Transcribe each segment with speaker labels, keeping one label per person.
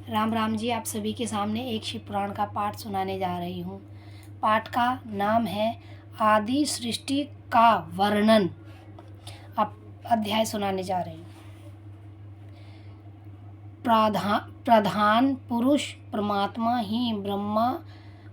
Speaker 1: राम राम जी। आप सभी के सामने एक शिव पुराण का पाठ सुनाने जा रही हूँ। पाठ का नाम है आदि सृष्टि का वर्णन। अब अध्याय सुनाने जा रही हूँ। प्रधान पुरुष परमात्मा ही ब्रह्मा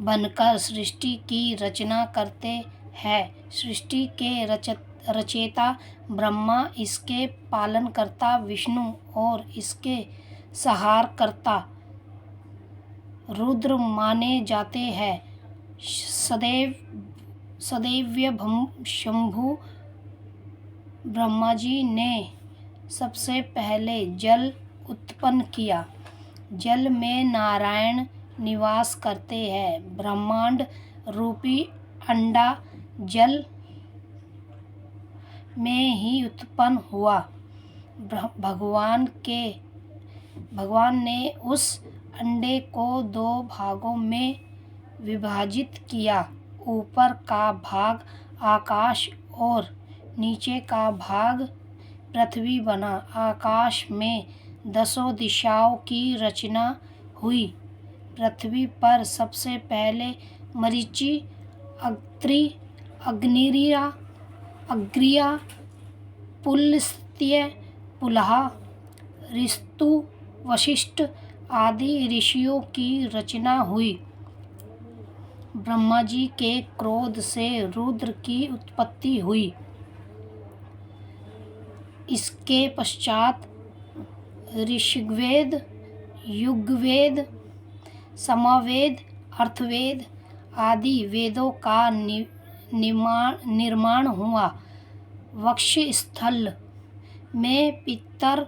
Speaker 1: बनकर सृष्टि की रचना करते हैं। सृष्टि के रचयिता ब्रह्मा, इसके पालनकर्ता विष्णु और इसके संहारकर्ता रुद्र माने जाते हैं। सदैव शंभु ब्रह्मा जी ने सबसे पहले जल उत्पन्न किया। जल में नारायण निवास करते हैं। ब्रह्मांड रूपी अंडा जल में ही उत्पन्न हुआ। भगवान ने उस अंडे को दो भागों में विभाजित किया। ऊपर का भाग आकाश और नीचे का भाग पृथ्वी बना। आकाश में 10 दिशाओं की रचना हुई। पृथ्वी पर सबसे पहले मरीचि, अत्रि, अग्निया, पुलस्त्य, पुलहा, ऋतु, वशिष्ठ आदि ऋषियों की रचना हुई। ब्रह्मा जी के क्रोध से रुद्र की उत्पत्ति हुई। इसके पश्चात ऋग्वेद, यजुर्वेद, सामवेद, अथर्ववेद आदि वेदों का निर्माण हुआ। वक्षस्थल में पितर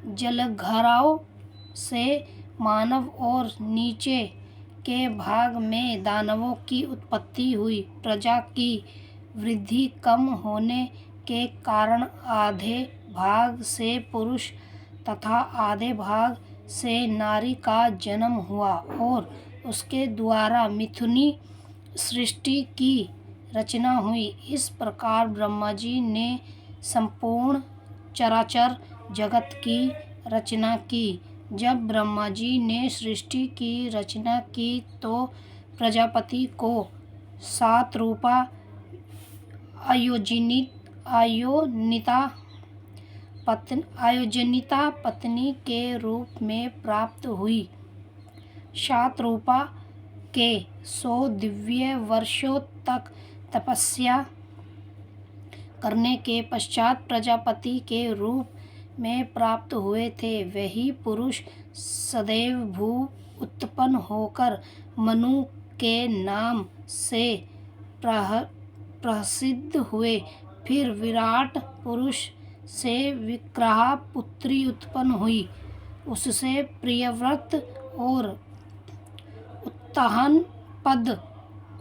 Speaker 1: जलघराव से मानव और नीचे के भाग में दानवों की उत्पत्ति हुई। प्रजा की वृद्धि कम होने के कारण आधे भाग से पुरुष तथा आधे भाग से नारी का जन्म हुआ और उसके द्वारा मिथुनी सृष्टि की रचना हुई। इस प्रकार ब्रह्मा जी ने संपूर्ण चराचर जगत की रचना की। जब ब्रह्मा जी ने सृष्टि की रचना की तो प्रजापति को 7 रूपा आयोजनिता पत्नी के रूप में प्राप्त हुई। 7 रूपा के 100 दिव्य वर्षों तक तपस्या करने के पश्चात प्रजापति के रूप में प्राप्त हुए थे। वही पुरुष सदैव भू उत्पन्न होकर मनु के नाम से प्रसिद्ध हुए। फिर विराट पुरुष से विक्राह पुत्री उत्पन्न हुई। उससे प्रियव्रत और उत्तान पद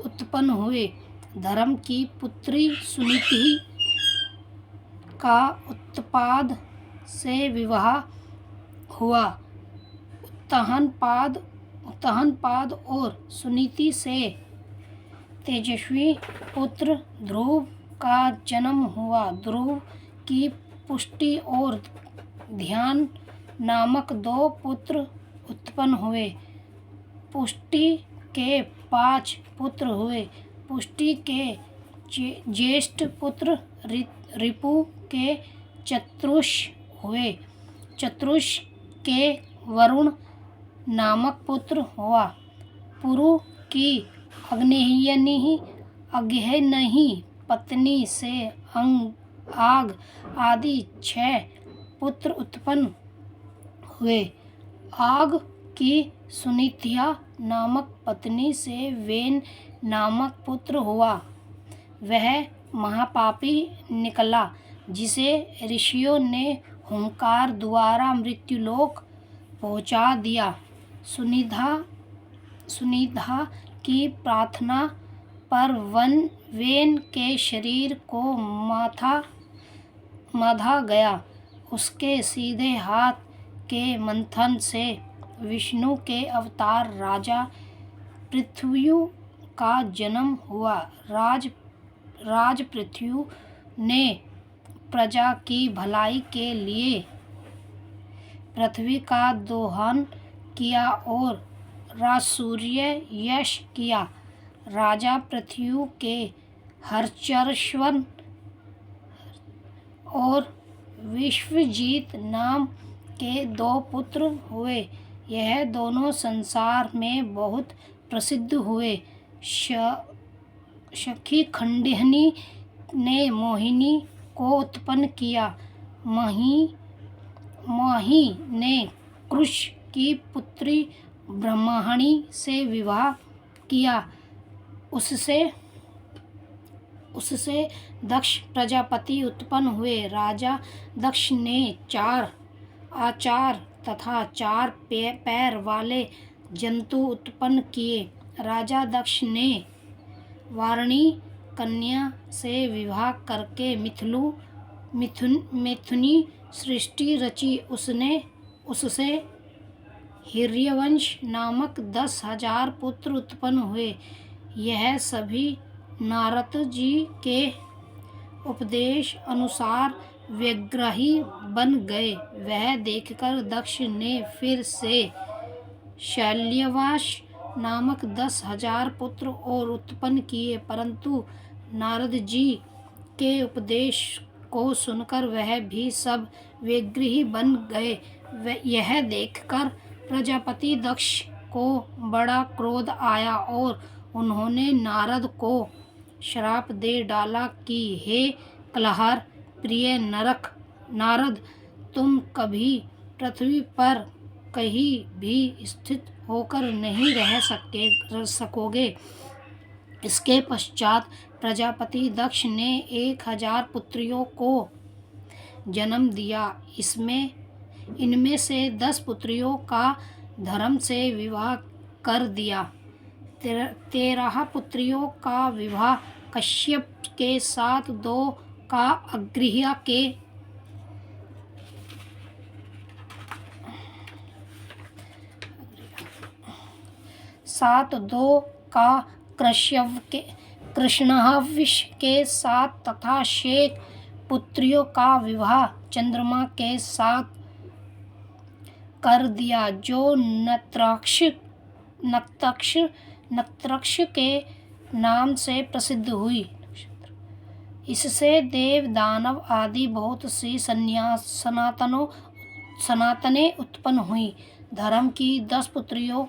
Speaker 1: उत्पन्न हुए। धर्म की पुत्री सुनीति का उत्तान से विवाह हुआ। उत्तानपाद और सुनीति से तेजस्वी पुत्र ध्रुव का जन्म हुआ। ध्रुव की पुष्टि और ध्यान नामक 2 पुत्र उत्पन्न हुए। पुष्टि के 5 पुत्र हुए। पुष्टि के ज्येष्ठ पुत्र रिपु के 34 हुए। चतुर्ष के वरुण नामक पुत्र हुआ। पुरु की अग्न्ययनी पत्नी से आग आदि 6 पुत्र उत्पन्न हुए। आग की सुनीतिया नामक पत्नी से वेन नामक पुत्र हुआ। वह महापापी निकला, जिसे ऋषियों ने हुंकार द्वारा मृत्युलोक पहुंचा दिया। सुनिधा की प्रार्थना पर वेन के शरीर को माधा गया। उसके सीधे हाथ के मंथन से विष्णु के अवतार राजा पृथ्वी का जन्म हुआ। राज पृथ्वी ने प्रजा की भलाई के लिए पृथ्वी का दोहन किया और राजसूय यश किया। राजा पृथ्वी के हर्षवर्धन और विश्वजीत नाम के 2 पुत्र हुए। यह दोनों संसार में बहुत प्रसिद्ध हुए। सखी खंडहनी ने मोहिनी को उत्पन्न किया। मोहि ने कृष की पुत्री ब्रह्मणी से विवाह किया। उससे दक्ष प्रजापति उत्पन्न हुए। राजा दक्ष ने 4 आचार तथा 4 पैर वाले जंतु उत्पन्न किए। राजा दक्ष ने वारुणी कन्या से विवाह करके मिथुनी सृष्टि रची। उससे हिरण्यवंश नामक 10,000 पुत्र उत्पन्न हुए। यह सभी नारद जी के उपदेश अनुसार विग्रही बन गए। वह देखकर दक्ष ने फिर से शल्यवास नामक 10,000 पुत्र और उत्पन्न किए, परंतु नारद जी के उपदेश को सुनकर वह भी सब विग्रही बन गए। यह देखकर प्रजापति दक्ष को बड़ा क्रोध आया और उन्होंने नारद को श्राप दे डाला कि हे कलहर प्रिय नारद, तुम कभी पृथ्वी पर कहीं भी स्थित होकर नहीं रह सकोगे। इसके पश्चात प्रजापति दक्ष ने 1,000 पुत्रियों को जन्म दिया। इनमें से 10 पुत्रियों का धर्म से विवाह कर दिया। 13 पुत्रियों का विवाह कश्यप के साथ, 2 का अग्रिया के साथ, 2 का कृष्णहविष के साथ तथा शेष पुत्रियों का विवाह चंद्रमा के साथ कर दिया, जो नक्षत्र के नाम से प्रसिद्ध हुई। इससे देव दानव आदि बहुत सी सनातनें उत्पन्न हुई। धर्म की 10 पुत्रियों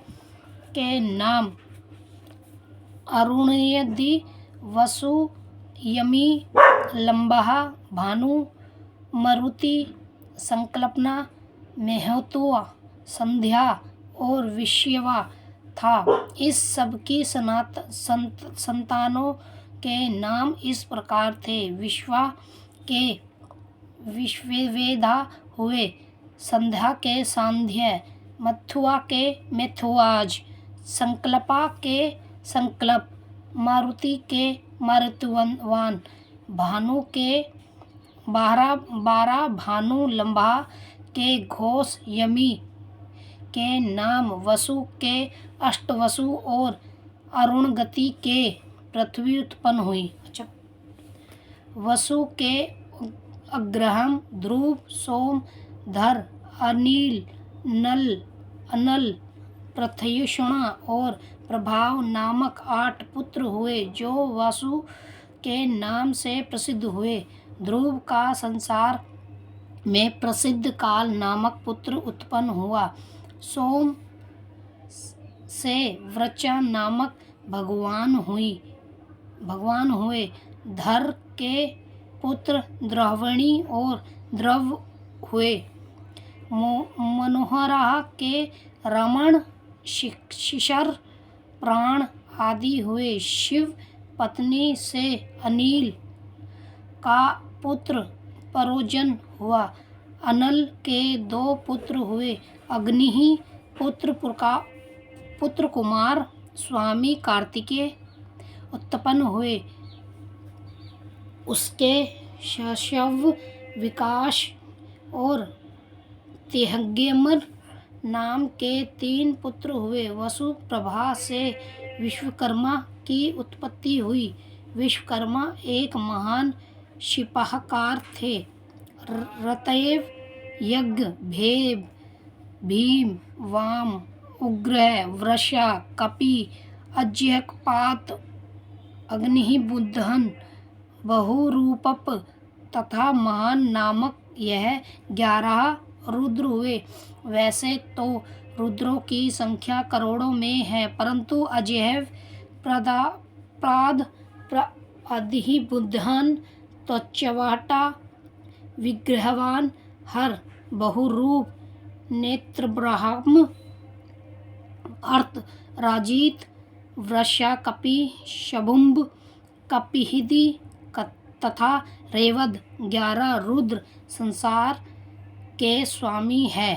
Speaker 1: के नाम अरुणधि, वसु, यमी, लंबा, भानु, मरुति, संकल्पना, मेहतुआ, संध्या और विश्ववा था। इस सब की संतानों के नाम इस प्रकार थे। विश्वा के विश्ववेदा हुए, संध्या के सांध्य, मथुआ के मेथुआज, संकल्पा के संकल्प, मारुति के मारुतवान, भानु के 12 भानु, लंबा के घोष, यमी के नाम वसु के अष्टवसु और अरुणगति के पृथ्वी उत्पन्न हुई। वसु के अग्रहम, ध्रुव, सोम, धर, अनिल, अनल, प्रत्युषणा और प्रभाव नामक 8 पुत्र हुए, जो वसु के नाम से प्रसिद्ध हुए। ध्रुव का संसार में प्रसिद्ध काल नामक पुत्र उत्पन्न हुआ। सोम से वृचा नामक भगवान हुए। धर के पुत्र द्रवणी और द्रव हुए। मनोहरा के रमण, शिशर, प्राण आदि हुए। शिव पत्नी से अनिल का पुत्र परोजन हुआ। अनल के 2 पुत्र हुए। अग्नि पुत्र कुमार स्वामी कार्तिकेय उत्पन्न हुए। उसके शव विकास और तिहग्यमन नाम के 3 पुत्र हुए। वसु प्रभा से विश्वकर्मा की उत्पत्ति हुई। विश्वकर्मा एक महान शिल्पकार थे। रतएव यज्ञ, भेद, भीम, वाम, उग्र, वृषा, कपि, अज्ञपात, अग्नि, बुधन, बहुरूपप तथा महान नामक यह 11 रुद्र हुए। वैसे तो रुद्रों की संख्या करोड़ों में है, परंतु अजेय, प्राद, अधिबुद्धन, त्वचवाटा, विग्रहवान, हर, बहुरूप, नेत्रब्रह्म, अर्थ, राजित, वृषा, कपि, शंभुम्ब, कपिहिदि तथा रेवद 11 रुद्र संसार के स्वामी है।